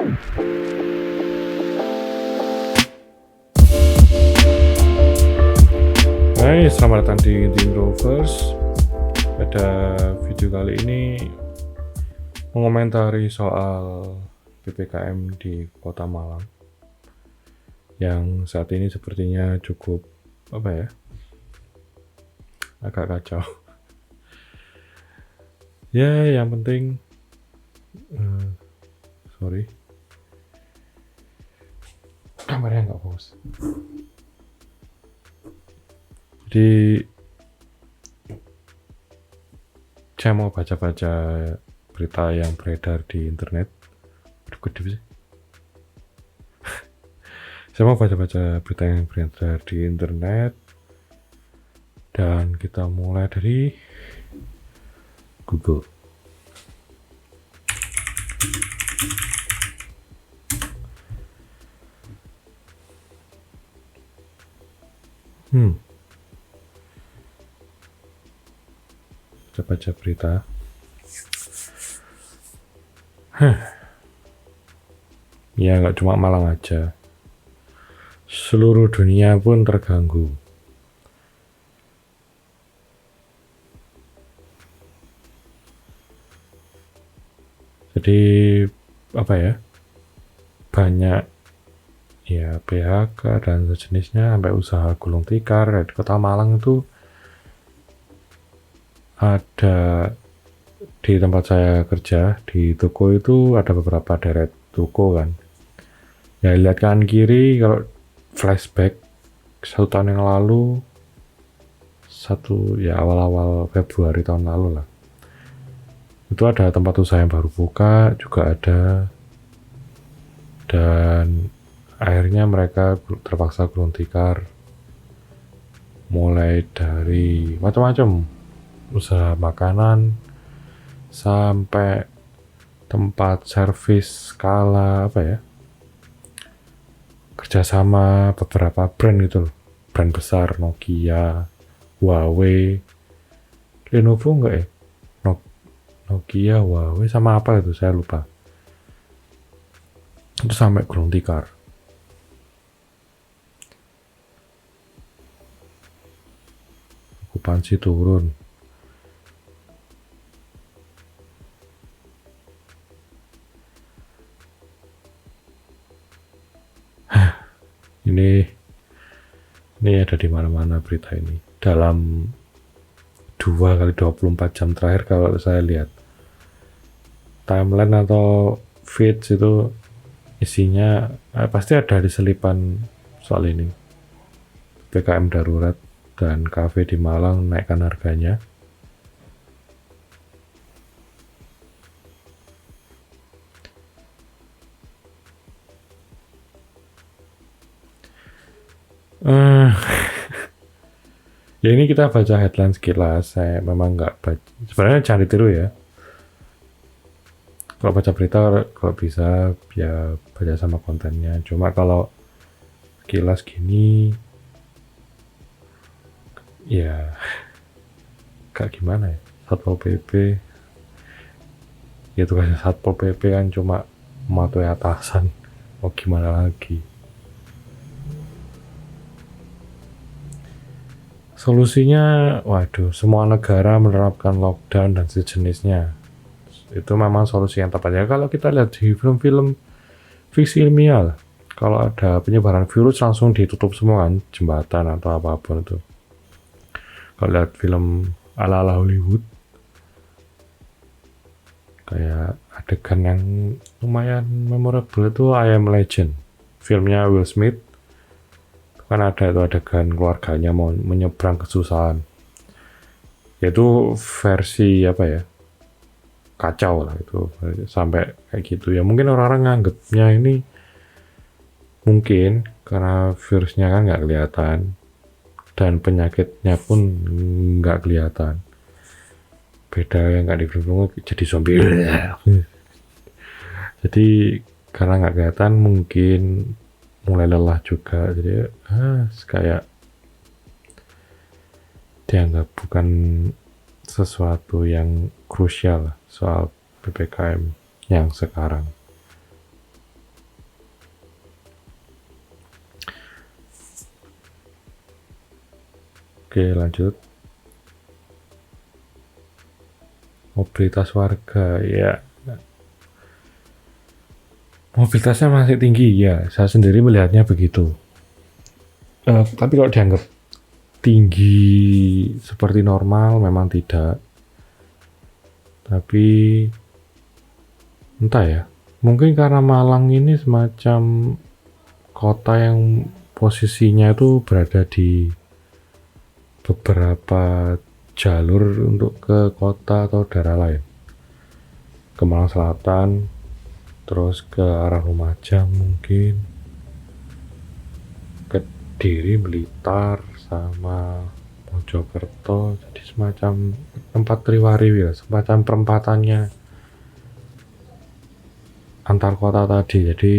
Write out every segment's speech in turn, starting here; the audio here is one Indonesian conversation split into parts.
Hai, selamat datang di Team Rovers. Pada video kali ini mengomentari soal PPKM di Kota Malang yang saat ini sepertinya cukup agak kacau. Ya, yang penting sorry, kameranya nggak fokus. Jadi saya mau baca-baca berita yang beredar di internet. Kedip sih. Saya mau baca-baca berita yang beredar di internet, dan kita mulai dari Google. Kita baca berita. Ya, nggak cuma Malang aja. Seluruh dunia pun terganggu. Jadi banyak ya PHK dan sejenisnya, sampai usaha gulung tikar di Kota Malang itu. Ada di tempat saya kerja, di toko itu ada beberapa deret toko kan. Ya, lihat kanan kiri, kalau flashback 1 tahun yang lalu, awal-awal Februari tahun lalu lah, itu ada tempat usaha yang baru buka juga ada, dan akhirnya mereka terpaksa gulung tikar, mulai dari macam-macam usaha makanan sampai tempat servis skala kerjasama beberapa brand gitu loh, brand besar, Nokia, Huawei, Lenovo enggak ya, Nokia, Huawei sama apa itu saya lupa, itu sampai gulung tikar. Okupansi turun. Ini ada di mana-mana berita ini. Dalam 2x24 jam terakhir, kalau saya lihat timeline atau feeds itu isinya pasti ada diselipan soal ini. PPKM darurat dan kafe di Malang naikkan harganya. Ya, ini kita baca headline sekilas. Saya memang nggak baca. Sebenarnya jangan ditiru ya. Kalau baca berita, kalau bisa ya baca sama kontennya. Cuma kalau sekilas gini, ya kayak gimana ya? Satpol PP, ya tugasnya Satpol PP kan cuma mematuhi atasan. Mau gimana lagi? Solusinya, semua negara menerapkan lockdown dan sejenisnya. Itu memang solusi yang tepat. Ya, kalau kita lihat di film-film fiksi ilmiah, kalau ada penyebaran virus langsung ditutup semua kan, jembatan atau apapun itu. Kalau lihat film ala-ala Hollywood, kayak adegan yang lumayan memorable itu I Am Legend, filmnya Will Smith. Kan ada itu adegan keluarganya mau menyeberang kesusahan, yaitu versi kacau lah itu, sampai kayak gitu ya. Mungkin orang-orang nganggapnya ini mungkin karena virusnya kan nggak kelihatan dan penyakitnya pun nggak kelihatan. Beda yang nggak di film jadi zombie. Jadi karena nggak kelihatan mungkin mulai lelah juga, jadi kayak dianggap bukan sesuatu yang krusial soal PPKM yang sekarang. Oke, lanjut. Mobilitas warga, ya. Mobilitasnya masih tinggi, ya. Saya sendiri melihatnya begitu. Tapi kalau dianggap tinggi seperti normal, memang tidak. Tapi entah ya, mungkin karena Malang ini semacam kota yang posisinya itu berada di beberapa jalur untuk ke kota atau daerah lain. Ke Malang Selatan, terus ke arah Lumajang mungkin, Kediri, Blitar, sama Mojokerto. Jadi semacam tempat riwari ya, semacam perempatannya antar kota tadi. Jadi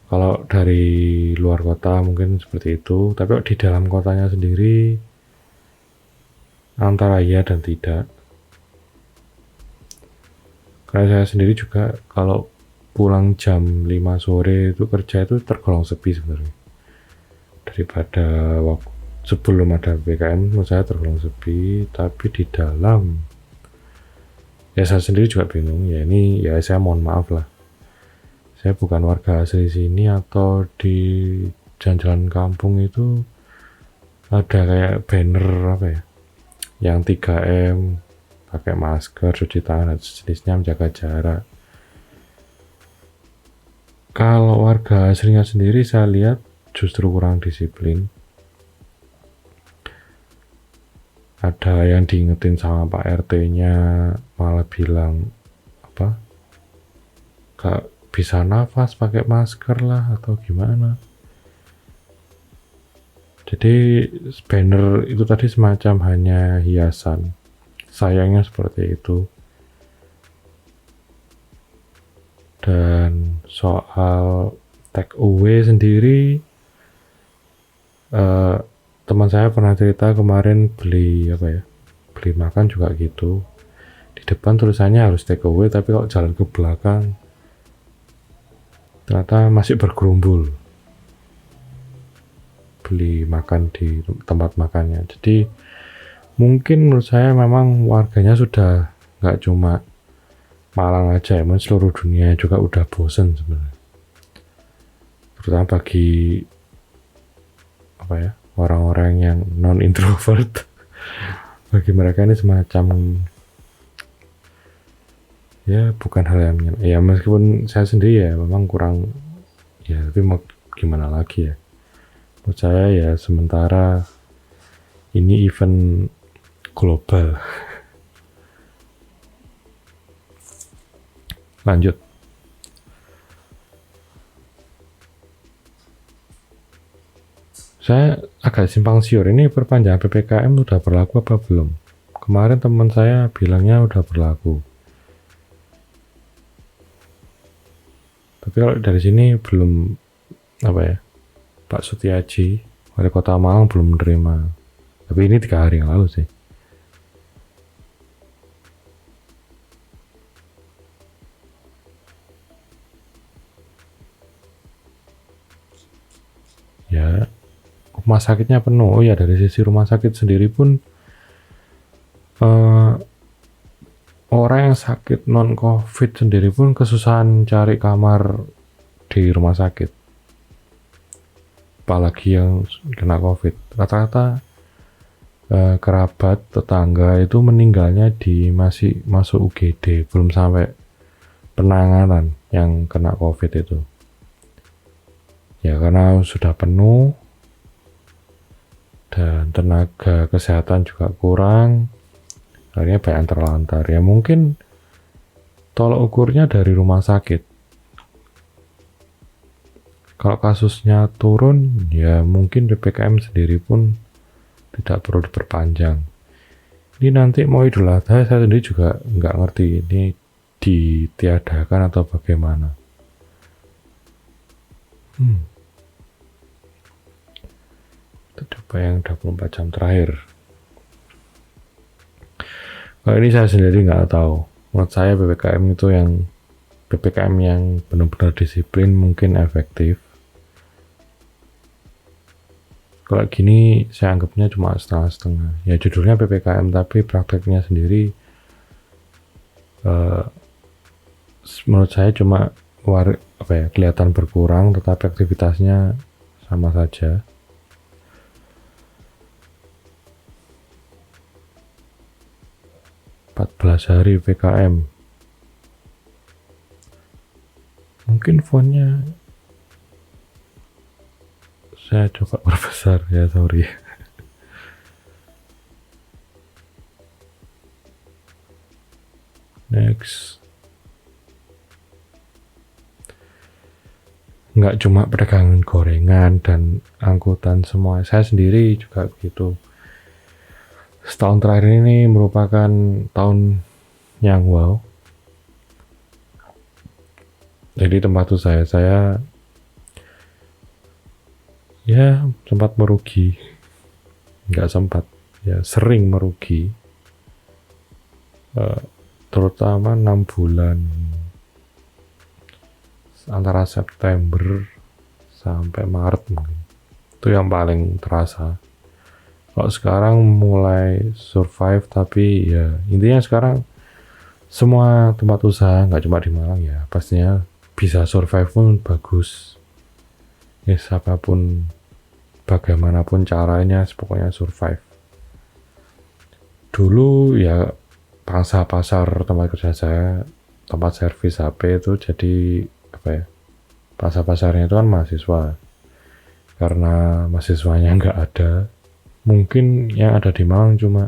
kalau dari luar kota mungkin seperti itu, tapi di dalam kotanya sendiri antara iya dan tidak. Karena saya sendiri juga kalau pulang jam 5 sore itu kerja itu tergolong sepi sebenarnya. Daripada waktu sebelum ada PPKM menurut saya tergolong sepi, tapi di dalam ya saya sendiri juga bingung. Ya ini ya saya mohon maaf lah. Saya bukan warga asli sini, atau di jalan-jalan kampung itu ada kayak banner apa ya, yang 3M, pakai masker, cuci tangan, dan sejenisnya, menjaga jarak. Kalau warga aslinya sendiri saya lihat justru kurang disiplin. Ada yang diingetin sama Pak RT-nya malah bilang apa, gak bisa nafas pakai masker lah atau gimana. Jadi banner itu tadi semacam hanya hiasan, sayangnya seperti itu. Dan soal take away sendiri, teman saya pernah cerita kemarin beli beli makan juga gitu. Di depan tulisannya harus take away, tapi kalau jalan ke belakang ternyata masih bergerumbul beli makan di tempat makannya. Jadi mungkin menurut saya memang warganya sudah nggak cuma Malang aja ya, seluruh dunia juga udah bosen sebenarnya. Terutama bagi orang-orang yang non introvert. Bagi mereka ini semacam ya bukan hal yang ya, meskipun saya sendiri ya memang kurang ya, tapi mau gimana lagi ya. Menurut saya ya sementara ini event global. Lanjut. Saya agak simpang siur, ini perpanjangan PPKM udah berlaku apa belum? Kemarin teman saya bilangnya udah berlaku. Tapi kalau dari sini belum Pak Sutiaji, Wali Kota Malang belum menerima. Tapi ini 3 hari yang lalu sih. Ya, rumah sakitnya penuh. Oh ya, dari sisi rumah sakit sendiri pun orang yang sakit non-COVID sendiri pun kesusahan cari kamar di rumah sakit. Apalagi yang kena COVID. Rata-rata kerabat, tetangga itu meninggalnya masih masuk UGD, belum sampai penanganan yang kena COVID itu. Ya karena sudah penuh dan tenaga kesehatan juga kurang, akhirnya banyak yang terlantar. Ya mungkin tolak ukurnya dari rumah sakit. Kalau kasusnya turun, ya mungkin PPKM sendiri pun tidak perlu diperpanjang. Ini nanti mau Idul Adha, saya sendiri juga nggak ngerti ini ditiadakan atau bagaimana. Itu coba yang 24 jam terakhir. Kalau ini saya sendiri nggak tahu. Menurut saya PPKM yang benar-benar disiplin mungkin efektif. kalau gini saya anggapnya cuma setengah-setengah. Ya judulnya PPKM tapi prakteknya sendiri menurut saya cuma kelihatan berkurang tetapi aktivitasnya sama saja. Hari PPKM. Mungkin fontnya saya coba perbesar ya, sorry. Next. Nggak cuma perdagangan gorengan dan angkutan semua. Saya sendiri juga begitu. Setahun terakhir ini merupakan tahun yang wow. Jadi tempat usaha saya ya sempat merugi. Nggak sempat, ya sering merugi. Terutama 6 bulan. Antara September sampai Maret mungkin. Itu yang paling terasa. Kalau sekarang mulai survive, tapi ya intinya sekarang semua tempat usaha, nggak cuma di Malang ya, pastinya bisa survive pun bagus. Ya siapapun, bagaimanapun caranya, pokoknya survive. Dulu ya pangsa pasar tempat kerja saya, tempat servis HP itu jadi pangsa pasarnya itu kan mahasiswa. Karena mahasiswanya nggak ada, mungkin yang ada di Malang cuma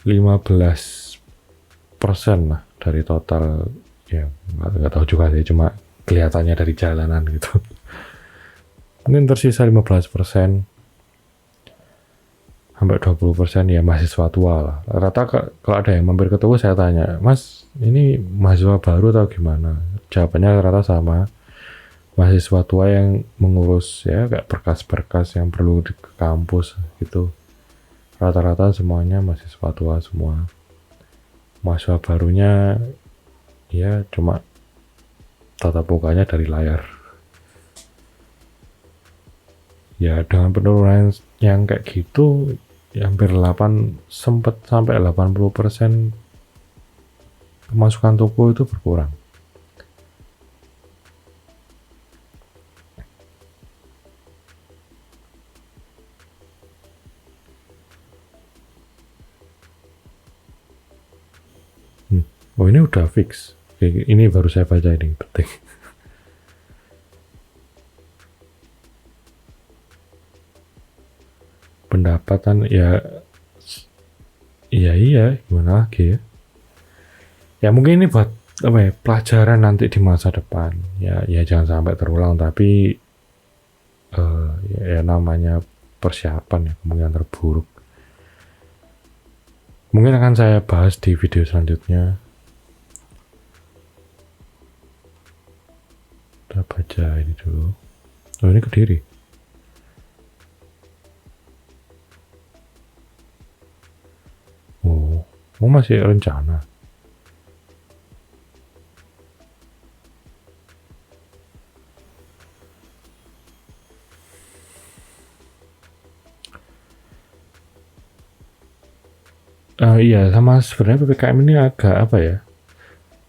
15% lah dari total, ya nggak tahu juga sih, cuma kelihatannya dari jalanan gitu. Mungkin tersisa 15% sampai 20% ya mahasiswa tua lah. Rata kalau ada yang mampir ketemu saya tanya, Mas ini mahasiswa baru atau gimana? Jawabannya rata sama, mahasiswa tua yang mengurus ya kayak berkas-berkas yang perlu ke kampus gitu. Rata-rata semuanya mahasiswa tua semua. Mahasiswa barunya ya cuma tatap mukanya dari layar. Ya dengan penurunan yang kayak gitu, ya hampir sempat sampai 80% pemasukan toko itu berkurang. Oh ini udah fix. Ini baru saya baca, ini penting. Pendapatan ya iya gimana lagi ya. Ya mungkin ini buat pelajaran nanti di masa depan. Ya jangan sampai terulang, tapi ya namanya persiapan ya, kemungkinan terburuk. Mungkin akan saya bahas di video selanjutnya. Kita baca ini dulu. Oh ini Kediri. Oh masih rencana. Iya, sama sebenarnya PPKM ini agak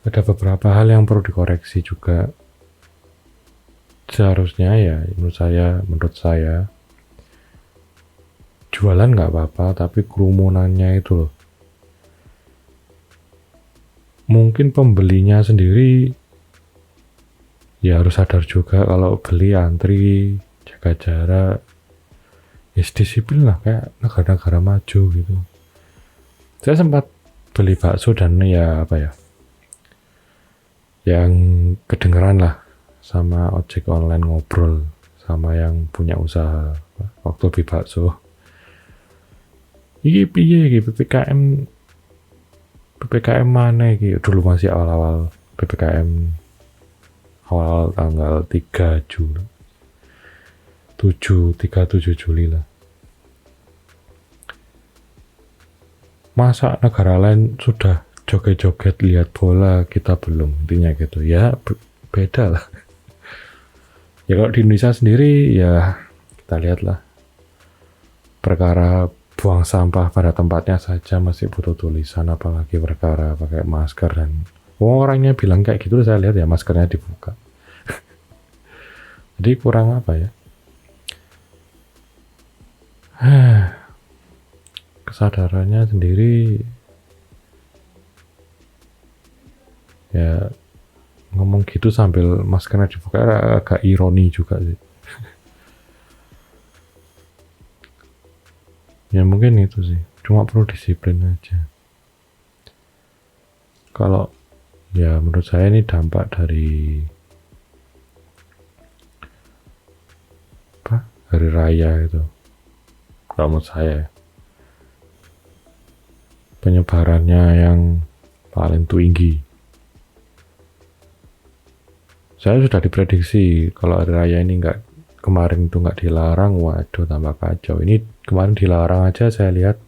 ada beberapa hal yang perlu dikoreksi juga. Seharusnya ya menurut saya jualan nggak apa-apa, tapi kerumunannya itu loh. Mungkin pembelinya sendiri ya harus sadar juga kalau beli antri, jaga jarak, ya disiplin lah kayak negara-negara maju gitu. Saya sempat beli bakso dan yang kedengeran lah sama ojek online ngobrol sama yang punya usaha waktu beli bakso. Iki piye iki PPKM mana iki? Dulu masih awal-awal PPKM, awal tanggal 3 Juli 37 Juli lah. Masa negara lain sudah joget-joget lihat bola, kita belum, intinya gitu ya. Beda lah. Ya kalau di Indonesia sendiri ya kita lihatlah, perkara buang sampah pada tempatnya saja masih butuh tulisan, apalagi perkara pakai masker. Dan orangnya bilang kayak gitu, saya lihat ya maskernya dibuka. Jadi kurang apa ya, kesadarannya sendiri ya. Ngomong gitu sambil maskernya dibuka agak ironi juga sih. Ya mungkin itu sih, cuma perlu disiplin aja. Kalau ya menurut saya ini dampak dari apa, hari raya itu. Kalau menurut saya penyebarannya yang paling tinggi. Saya sudah diprediksi kalau hari raya ini kemarin itu nggak dilarang, waduh tambah kacau. Ini kemarin dilarang aja, saya lihat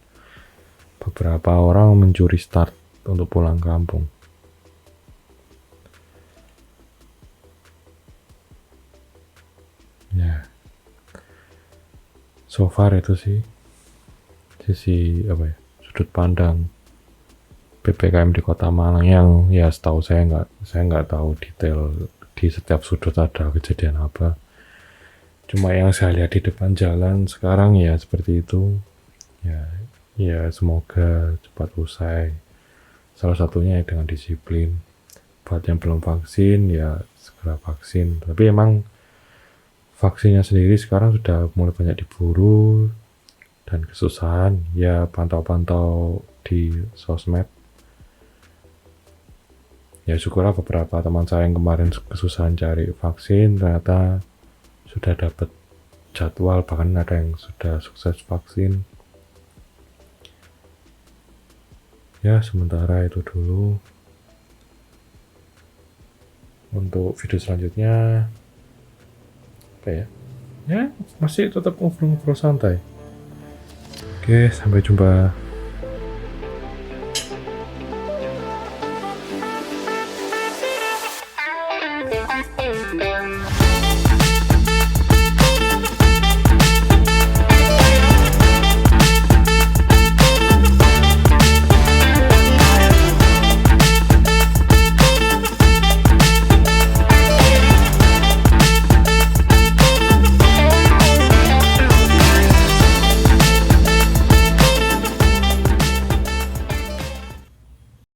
beberapa orang mencuri start untuk pulang kampung. Ya, so far itu sih sisi apa ya, sudut pandang PPKM di Kota Malang yang ya setahu saya nggak tahu detail di setiap sudut ada kejadian apa. Cuma yang saya lihat di depan jalan sekarang ya seperti itu. Ya semoga cepat usai. Salah satunya ya dengan disiplin. Buat yang belum vaksin ya segera vaksin. Tapi emang vaksinnya sendiri sekarang sudah mulai banyak diburu dan kesusahan. Ya pantau-pantau di sosmed. Ya syukurlah beberapa teman saya yang kemarin kesusahan cari vaksin ternyata sudah dapat jadwal, bahkan ada yang sudah sukses vaksin. Ya sementara itu dulu. Untuk video selanjutnya apa ya? Ya masih tetap ngobrol-ngobrol santai. Oke, sampai jumpa.